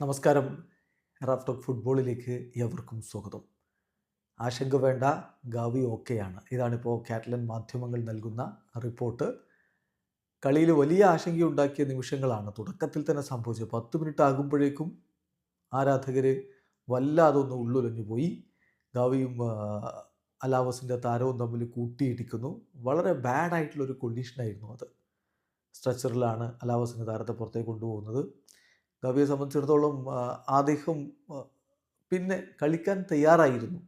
നമസ്കാരം. Raf talk ഫുട്ബോളിലേക്ക് ഏവർക്കും സ്വാഗതം. ആശങ്ക വേണ്ട, ഗാവി ഓക്കെയാണ്. ഇതാണിപ്പോൾ കാറ്റലൻ മാധ്യമങ്ങൾ നൽകുന്ന റിപ്പോർട്ട്. കളിയിൽ വലിയ ആശങ്കയുണ്ടാക്കിയ നിമിഷങ്ങളാണ് തുടക്കത്തിൽ തന്നെ സംഭവിച്ചത്. 10 മിനിറ്റ് ആകുമ്പോഴേക്കും ആരാധകർ വല്ലാതെ ഒന്ന് ഉള്ളുലഞ്ഞു പോയി. ഗാവിയും അലാവസിൻ്റെ താരവും തമ്മിൽ കൂട്ടിയിടിക്കുന്നു. വളരെ ബാഡായിട്ടുള്ളൊരു കൊണ്ടീഷനായിരുന്നു അത്. സ്ട്രെച്ചറിലാണ് അലാവസിൻ്റെ താരത്തെ പുറത്തേക്ക് കൊണ്ടുപോകുന്നത്. ഗവിയെ സംബന്ധിച്ചിടത്തോളം അദ്ദേഹം പിന്നെ കളിക്കാൻ തയ്യാറായിരുന്നു.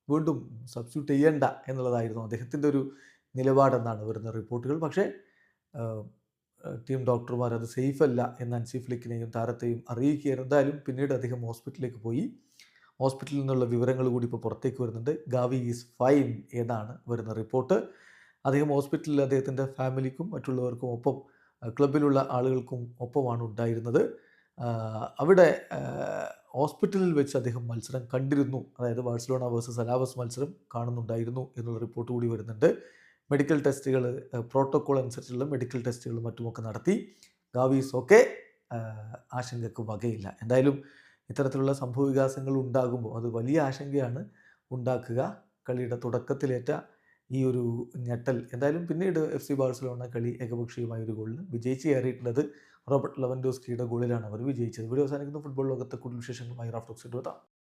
വീണ്ടും സബ്സ്റ്റിറ്റ്യൂട്ട് ചെയ്യണ്ട എന്നുള്ളതായിരുന്നു അദ്ദേഹത്തിൻ്റെ ഒരു നിലപാടെന്നാണ് വരുന്ന റിപ്പോർട്ടുകൾ. പക്ഷേ ടീം ഡോക്ടർമാർ അത് സേഫ് അല്ല എന്ന് ഹൻസി ഫ്ലിക്കിനെയും താരത്തെയും അറിയിക്കുകയായിരുന്നു. എന്തായാലും പിന്നീട് അദ്ദേഹം ഹോസ്പിറ്റലിലേക്ക് പോയി. ഹോസ്പിറ്റലിൽ നിന്നുള്ള വിവരങ്ങൾ കൂടി ഇപ്പോൾ പുറത്തേക്ക് വരുന്നുണ്ട്. ഗാവി ഈസ് ഫൈൻ എന്നാണ് വരുന്ന റിപ്പോർട്ട്. അദ്ദേഹം ഹോസ്പിറ്റലിൽ അദ്ദേഹത്തിൻ്റെ ഫാമിലിക്കും മറ്റുള്ളവർക്കും ഒപ്പം ക്ലബിലുള്ള ആളുകൾക്കും ഒപ്പമാണ് ഉണ്ടായിരുന്നത്. അവിടെ ഹോസ്പിറ്റലിൽ വെച്ച് അദ്ദേഹം മത്സരം കണ്ടിരുന്നു. അതായത് ബാഴ്സലോണ വേഴ്സസ് അലാവസ് മത്സരം കാണുന്നുണ്ടായിരുന്നു എന്നുള്ള റിപ്പോർട്ട് കൂടി വരുന്നുണ്ട്. മെഡിക്കൽ ടെസ്റ്റുകൾ, പ്രോട്ടോക്കോൾ അനുസരിച്ചുള്ള മെഡിക്കൽ ടെസ്റ്റുകളും മറ്റുമൊക്കെ നടത്തി. ഗാവീസ് ഒക്കെ ആശങ്കയ്ക്ക് വകയില്ല. എന്തായാലും ഇത്തരത്തിലുള്ള സംഭവവികാസങ്ങൾ ഉണ്ടാകുമ്പോൾ അത് വലിയ ആശങ്കയാണ് ഉണ്ടാക്കുക. കളിയുടെ തുടക്കത്തിലേറ്റ ഈ ഒരു ഞെട്ടൽ എന്തായാലും പിന്നീട് FC ബാഴ്സലോണ കളി ഏകപക്ഷീയമായ ഒരു ഗോളിന് വിജയിച്ച് കയറിയിട്ടുള്ളത് റോബർട്ട് ലെവൻഡോസ്കിയുടെ ഗോളിലാണ് അവർ വിജയിച്ചത്. വീഡിയോ അവസാനിക്കുന്ന ഫുട്ബോൾ ലോകത്തെ കൂടുതൽ വിശേഷങ്ങളുമായി റാഫ് ടോക്സ് എത്താം.